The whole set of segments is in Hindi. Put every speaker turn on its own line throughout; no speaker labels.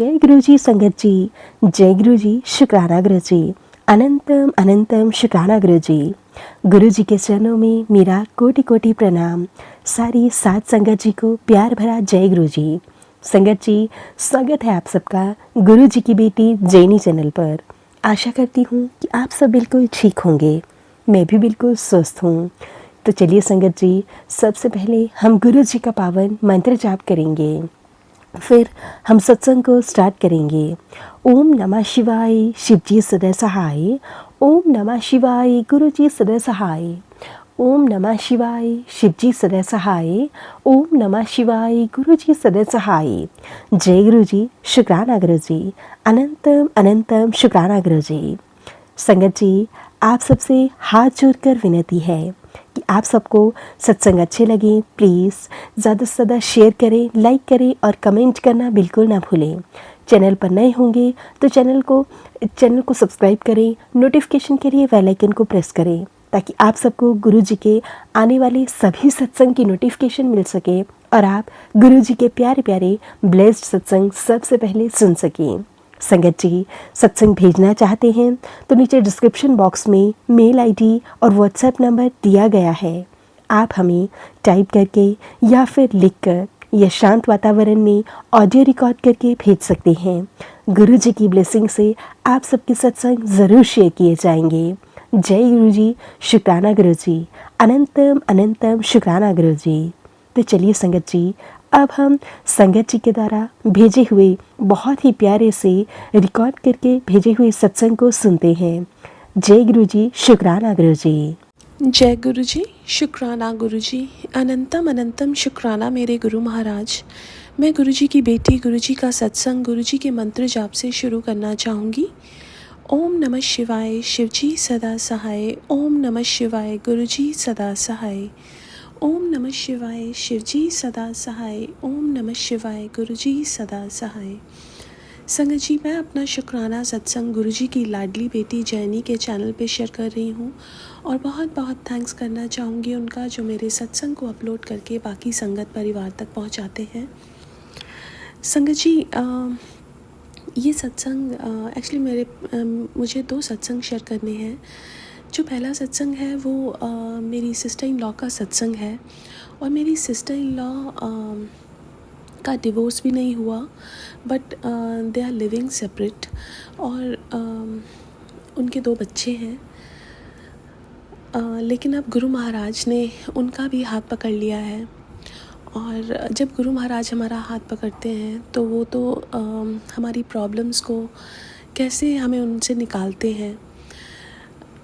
जय गुरु जी संगत जी, जय गुरु जी, शुक्राना गुरु जी, अनंतम अनंतम शुक्राना गुरु जी। गुरु जी के चरणों में मेरा कोटि कोटि प्रणाम। सारी सात संगत जी को प्यार भरा जय गुरु जी। संगत जी, स्वागत है आप सबका गुरु जी की बेटी जैनी चैनल पर। आशा करती हूँ कि आप सब बिल्कुल ठीक होंगे, मैं भी बिल्कुल स्वस्थ हूँ। तो चलिए संगत जी, सबसे पहले हम गुरु जी का पावन मंत्र जाप करेंगे, फिर हम सत्संग को स्टार्ट करेंगे। ओम नमः शिवाय, शिव जी सदा सहाय। ओम नमः शिवाय, गुरु जी सदा सहाय। ओम नमः शिवाय, शिव जी सदा सहाय। ओम नमः शिवाय, गुरु जी सदा सहाय। जय गुरु जी, शुक्राना गुरु जी, अनंतम अनंतम शुक्राना गुरु जी। संगत जी, आप सबसे हाथ जोड़कर विनती है कि आप सबको सत्संग अच्छे लगे, प्लीज़ ज़्यादा से ज़्यादा शेयर करें, लाइक करें और कमेंट करना बिल्कुल ना भूलें। चैनल पर नए होंगे तो चैनल को सब्सक्राइब करें, नोटिफिकेशन के लिए बेल आइकन को प्रेस करें ताकि आप सबको गुरु जी के आने वाले सभी सत्संग की नोटिफिकेशन मिल सके और आप गुरु जी के प्यारे प्यारे ब्लेस्ड सत्संग सबसे पहले सुन सकें। संगत जी, सत्संग भेजना चाहते हैं तो नीचे डिस्क्रिप्शन बॉक्स में मेल आईडी और व्हाट्सएप नंबर दिया गया है। आप हमें टाइप करके या फिर लिखकर या शांत वातावरण में ऑडियो रिकॉर्ड करके भेज सकते हैं। गुरु जी की ब्लेसिंग से आप सबके सत्संग ज़रूर शेयर किए जाएंगे। जय गुरु जी, शुक्राना गुरु जी, अनंतम अनंतम शुक्राना गुरु जी। तो चलिए संगत जी, अब हम संगत जी के द्वारा भेजे हुए बहुत ही प्यारे से रिकॉर्ड करके भेजे हुए सत्संग को सुनते हैं। जय गुरु जी, शुक्राना गुरु जी।
जय गुरु जी, शुक्राना गुरु जी, अनंतम अनंतम शुक्राना मेरे गुरु महाराज। मैं गुरु जी की बेटी गुरु जी का सत्संग गुरु जी के मंत्र जाप से शुरू करना चाहूँगी। ओम नमः शिवाय, शिव जी सदा सहाय। ओम नमः शिवाय, गुरु जी सदा सहाय। ओम नमः शिवाय, शिव जी सदा सहाय। ओम नमः शिवाय, गुरु जी सदा सहाय। संगत जी, मैं अपना शुक्राना सत्संग गुरु जी की लाडली बेटी जैनी के चैनल पे शेयर कर रही हूँ और बहुत बहुत थैंक्स करना चाहूँगी उनका, जो मेरे सत्संग को अपलोड करके बाकी संगत परिवार तक पहुँचाते हैं। संगत जी, ये सत्संग एक्चुअली मुझे 2 सत्संग शेयर करने हैं। जो पहला सत्संग है वो मेरी सिस्टर इन लॉ का सत्संग है और मेरी सिस्टर इन लॉ का डिवोर्स भी नहीं हुआ, but they are living separate और उनके 2 बच्चे हैं। लेकिन अब गुरु महाराज ने उनका भी हाथ पकड़ लिया है और जब गुरु महाराज हमारा हाथ पकड़ते हैं तो वो तो हमारी प्रॉब्लम्स को कैसे हमें उनसे निकालते हैं।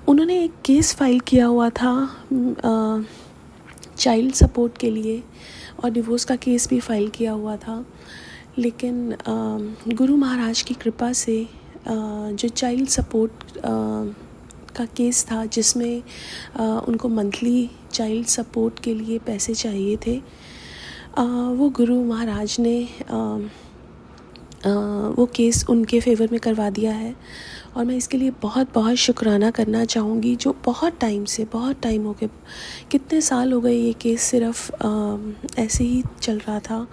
उन्होंने एक केस फाइल किया हुआ था चाइल्ड सपोर्ट के लिए और डिवोर्स का केस भी फाइल किया हुआ था, लेकिन गुरु महाराज की कृपा से जो चाइल्ड सपोर्ट का केस था, जिसमें उनको मंथली चाइल्ड सपोर्ट के लिए पैसे चाहिए थे, वो गुरु महाराज ने वो केस उनके फेवर में करवा दिया है और मैं इसके लिए बहुत बहुत शुक्राना करना चाहूँगी। जो बहुत टाइम हो गए, कितने साल हो गए ये केस सिर्फ ऐसे ही चल रहा था,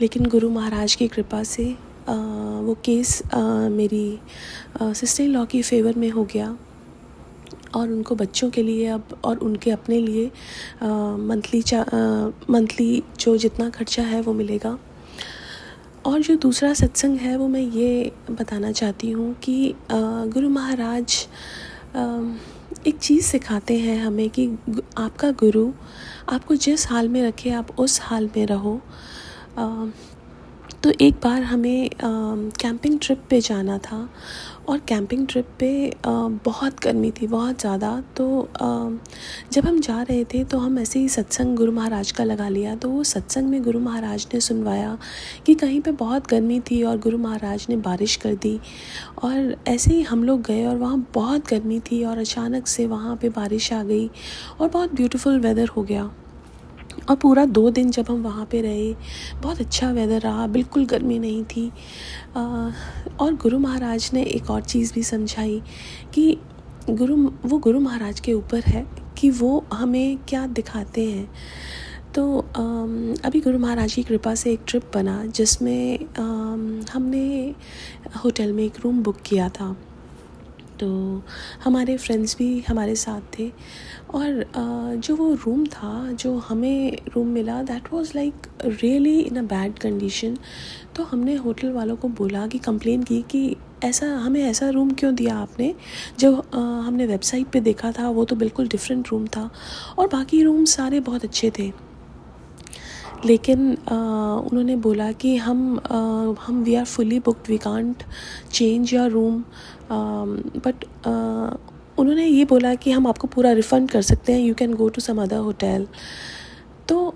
लेकिन गुरु महाराज की कृपा से वो केस मेरी सिस्टर इन लॉ की फेवर में हो गया और उनको बच्चों के लिए अब और उनके अपने लिए मंथली जो जितना खर्चा है वो मिलेगा। और जो दूसरा सत्संग है वो मैं ये बताना चाहती हूँ कि गुरु महाराज एक चीज़ सिखाते हैं हमें कि आपका गुरु आपको जिस हाल में रखे आप उस हाल में रहो। तो एक बार हमें कैंपिंग ट्रिप पे जाना था और कैंपिंग ट्रिप पे बहुत गर्मी थी, बहुत ज़्यादा। तो जब हम जा रहे थे तो हम ऐसे ही सत्संग गुरु महाराज का लगा लिया। तो वो सत्संग में गुरु महाराज ने सुनवाया कि कहीं पे बहुत गर्मी थी और गुरु महाराज ने बारिश कर दी और ऐसे ही हम लोग गए और वहाँ बहुत गर्मी थी और अचानक से वहाँ पे बारिश आ गई और बहुत ब्यूटीफुल वेदर हो गया। और पूरा 2 दिन जब हम वहाँ पे रहे, बहुत अच्छा वेदर रहा, बिल्कुल गर्मी नहीं थी। और गुरु महाराज ने एक और चीज़ भी समझाई कि गुरु महाराज के ऊपर है कि वो हमें क्या दिखाते हैं। तो अभी गुरु महाराज की कृपा से एक ट्रिप बना जिसमें हमने होटल में एक रूम बुक किया था। तो हमारे फ्रेंड्स भी हमारे साथ थे और जो वो रूम था, जो हमें रूम मिला, that was like really in a bad condition. तो हमने होटल वालों को बोला कि कंप्लेन की कि हमें ऐसा रूम क्यों दिया आपने, जो हमने वेबसाइट पे देखा था वो तो बिल्कुल डिफरेंट रूम था और बाकी रूम सारे बहुत अच्छे थे। लेकिन उन्होंने बोला कि हम we are fully booked, we can't change your room, but उन्होंने ये बोला कि हम आपको पूरा रिफ़ंड कर सकते हैं, you can go to some other hotel. तो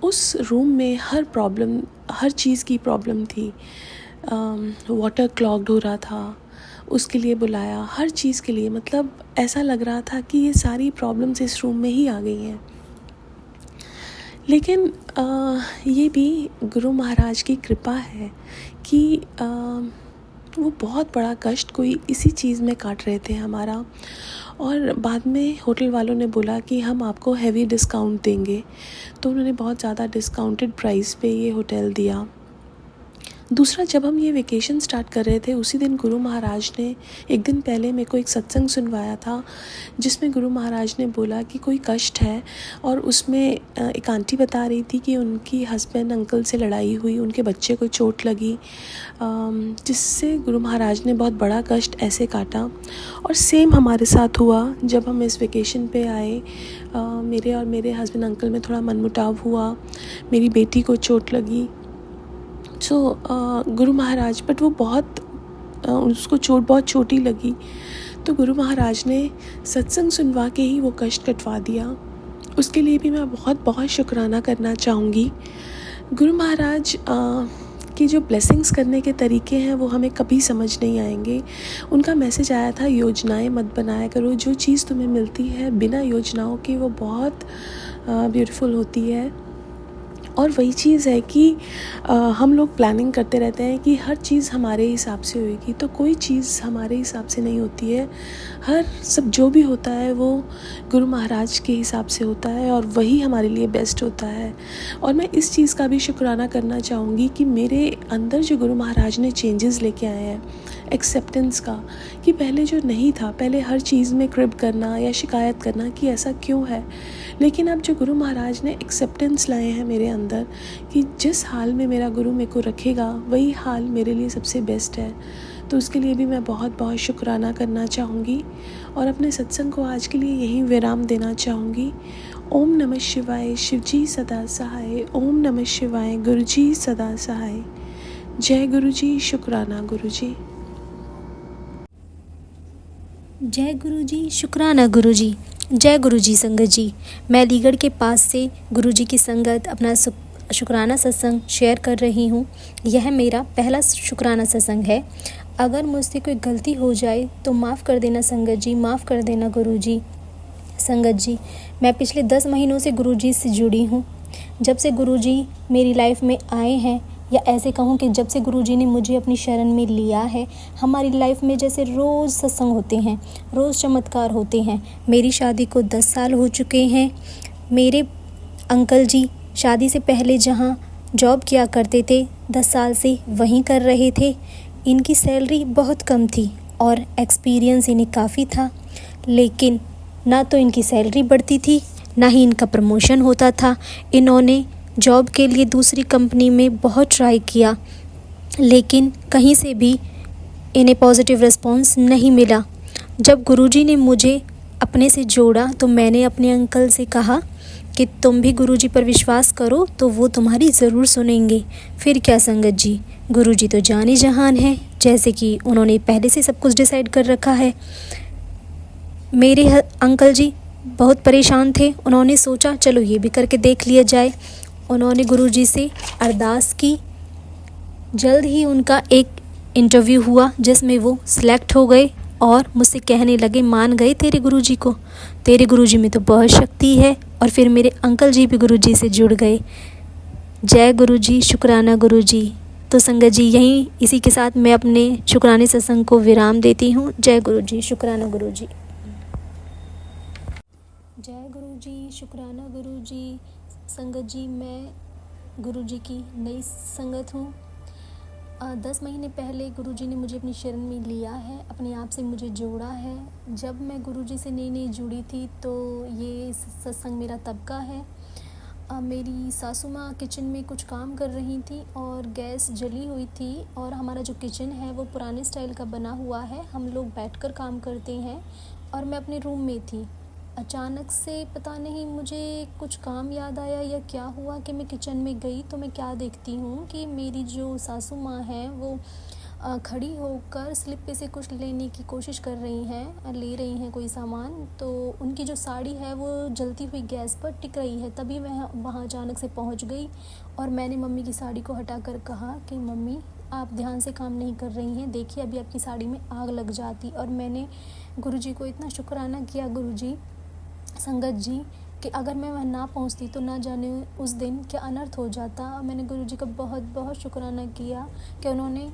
उस रूम में हर चीज़ की प्रॉब्लम थी। वाटर क्लॉग्ड हो रहा था, उसके लिए बुलाया, हर चीज़ के लिए, मतलब ऐसा लग रहा था कि ये सारी प्रॉब्लम्स इस रूम में ही आ गई हैं। लेकिन ये भी गुरु महाराज की कृपा है कि वो बहुत बड़ा कष्ट कोई इसी चीज़ में काट रहे थे हमारा। और बाद में होटल वालों ने बोला कि हम आपको हैवी डिस्काउंट देंगे, तो उन्होंने बहुत ज़्यादा डिस्काउंटेड प्राइस पे ये होटल दिया। दूसरा, जब हम ये वेकेशन स्टार्ट कर रहे थे उसी दिन गुरु महाराज ने एक दिन पहले मेरे को एक सत्संग सुनवाया था, जिसमें गुरु महाराज ने बोला कि कोई कष्ट है, और उसमें एक आंटी बता रही थी कि उनकी हस्बैंड अंकल से लड़ाई हुई, उनके बच्चे को चोट लगी, जिससे गुरु महाराज ने बहुत बड़ा कष्ट ऐसे काटा। और सेम हमारे साथ हुआ जब हम इस वेकेशन पे आए। मेरे और मेरे हस्बैंड अंकल में थोड़ा मनमुटाव हुआ, मेरी बेटी को चोट लगी। गुरु महाराज, बट वो उसको चोट बहुत छोटी लगी, तो गुरु महाराज ने सत्संग सुनवा के ही वो कष्ट कटवा दिया। उसके लिए भी मैं बहुत बहुत शुक्राना करना चाहूँगी। गुरु महाराज की जो ब्लेसिंग्स करने के तरीके हैं वो हमें कभी समझ नहीं आएंगे। उनका मैसेज आया था, योजनाएं मत बनाया करो, जो चीज़ तुम्हें मिलती है बिना योजनाओं के वो बहुत ब्यूटीफुल होती है। और वही चीज़ है कि हम लोग प्लानिंग करते रहते हैं कि हर चीज़ हमारे हिसाब से होएगी, तो कोई चीज़ हमारे हिसाब से नहीं होती है। सब जो भी होता है वो गुरु महाराज के हिसाब से होता है और वही हमारे लिए बेस्ट होता है। और मैं इस चीज़ का भी शुक्राना करना चाहूँगी कि मेरे अंदर जो गुरु महाराज ने चेंजेस लेके आए हैं, एक्सेप्टेंस का, कि पहले जो नहीं था, पहले हर चीज़ में क्रिब करना या शिकायत करना कि ऐसा क्यों है, लेकिन अब जो गुरु महाराज ने एक्सेप्टेंस लाए हैं मेरे अंदर कि जिस हाल में मेरा गुरु मेरे को रखेगा वही हाल मेरे लिए सबसे बेस्ट है, तो उसके लिए भी मैं बहुत बहुत शुक्राना करना चाहूँगी। और अपने सत्संग को आज के लिए यहीं विराम देना चाहूँगी। ओम नमः शिवाय, शिवजी सदा सहाय। ओम नमः शिवाय, गुरुजी सदा सहाय। जय गुरुजी, शुक्राना गुरुजी।
जय गुरुजी, शुक्राना गुरुजी। जय गुरुजी संगत जी। मैं अलीगढ़ के पास से गुरुजी की संगत अपना शुक्राना सत्संग शेयर कर रही हूँ। यह मेरा पहला शुक्राना सत्संग है। अगर मुझसे कोई गलती हो जाए तो माफ़ कर देना संगत जी, माफ़ कर देना गुरुजी। संगत जी, मैं पिछले 10 महीनों से गुरुजी से जुड़ी हूँ। जब से गुरुजी मेरी लाइफ में आए हैं, या ऐसे कहूँ कि जब से गुरुजी ने मुझे अपनी शरण में लिया है, हमारी लाइफ में जैसे रोज़ सत्संग होते हैं, रोज़ चमत्कार होते हैं। मेरी शादी को 10 साल हो चुके हैं। मेरे अंकल जी शादी से पहले जहाँ जॉब किया करते थे, 10 साल से वहीं कर रहे थे। इनकी सैलरी बहुत कम थी और एक्सपीरियंस इन्हें काफ़ी था, लेकिन ना तो इनकी सैलरी बढ़ती थी, ना ही इनका प्रमोशन होता था। इन्होंने जॉब के लिए दूसरी कंपनी में बहुत ट्राई किया, लेकिन कहीं से भी इन्हें पॉजिटिव रिस्पॉन्स नहीं मिला। जब गुरुजी ने मुझे अपने से जोड़ा तो मैंने अपने अंकल से कहा कि तुम भी गुरुजी पर विश्वास करो तो वो तुम्हारी ज़रूर सुनेंगे। फिर क्या संगत जी, गुरुजी तो जाने जहान है, जैसे कि उन्होंने पहले से सब कुछ डिसाइड कर रखा है। मेरे अंकल जी बहुत परेशान थे। उन्होंने सोचा चलो ये भी करके देख लिया जाए। उन्होंने गुरुजी से अरदास की। जल्द ही उनका एक इंटरव्यू हुआ जिसमें वो सिलेक्ट हो गए और मुझसे कहने लगे, मान गए तेरे गुरुजी को, तेरे गुरुजी में तो बहुत शक्ति है। और फिर मेरे अंकल जी भी गुरुजी से जुड़ गए। जय गुरुजी, शुक्राना गुरुजी। तो संगत जी, यहीं इसी के साथ मैं अपने शुक्राने सत्संग को विराम देती हूँ। जय गुरुजी, शुक्राना गुरुजी। जय गुरुजी, शुक्राना गुरुजी। संगत जी, मैं गुरुजी की नई संगत हूँ। 10 महीने पहले गुरुजी ने मुझे अपनी शरण में लिया है, अपने आप से मुझे जोड़ा है। जब मैं गुरुजी से नई जुड़ी थी तो ये सत्संग मेरा तब का है। मेरी सासू माँ किचन में कुछ काम कर रही थी और गैस जली हुई थी और हमारा जो किचन है वो पुराने स्टाइल का बना हुआ है। हम लोग बैठकर काम करते हैं और मैं अपने रूम में थी। अचानक से पता नहीं मुझे कुछ काम याद आया या क्या हुआ कि मैं किचन में गई तो मैं क्या देखती हूँ कि मेरी जो सासू माँ है वो खड़ी होकर स्लिप पे से कुछ लेने की कोशिश कर रही हैं, ले रही हैं कोई सामान। तो उनकी जो साड़ी है वो जलती हुई गैस पर टिक रही है। तभी मैं वहाँ अचानक से पहुँच गई और मैंने मम्मी की साड़ी को हटाकर कहा कि मम्मी, आप ध्यान से काम नहीं कर रही हैं, देखिए अभी आपकी साड़ी में आग लग जाती। और मैंने गुरुजी को इतना शुक्राना किया, गुरुजी, संगत जी, कि अगर मैं वहाँ ना पहुँचती तो ना जाने उस दिन क्या अनर्थ हो जाता। मैंने गुरुजी का बहुत बहुत शुक्राना किया कि उन्होंने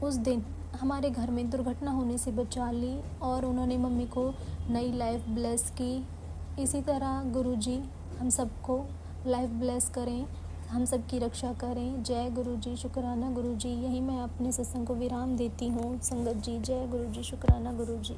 उस दिन हमारे घर में दुर्घटना होने से बचा ली और उन्होंने मम्मी को नई लाइफ ब्लेस की। इसी तरह गुरुजी हम सबको लाइफ ब्लेस करें, हम सब की रक्षा करें। जय गुरुजी, शुक्राना गुरुजी। यही मैं अपने सत्संग को विराम देती हूँ। संगत जी, जय गुरुजी, शुक्राना गुरुजी।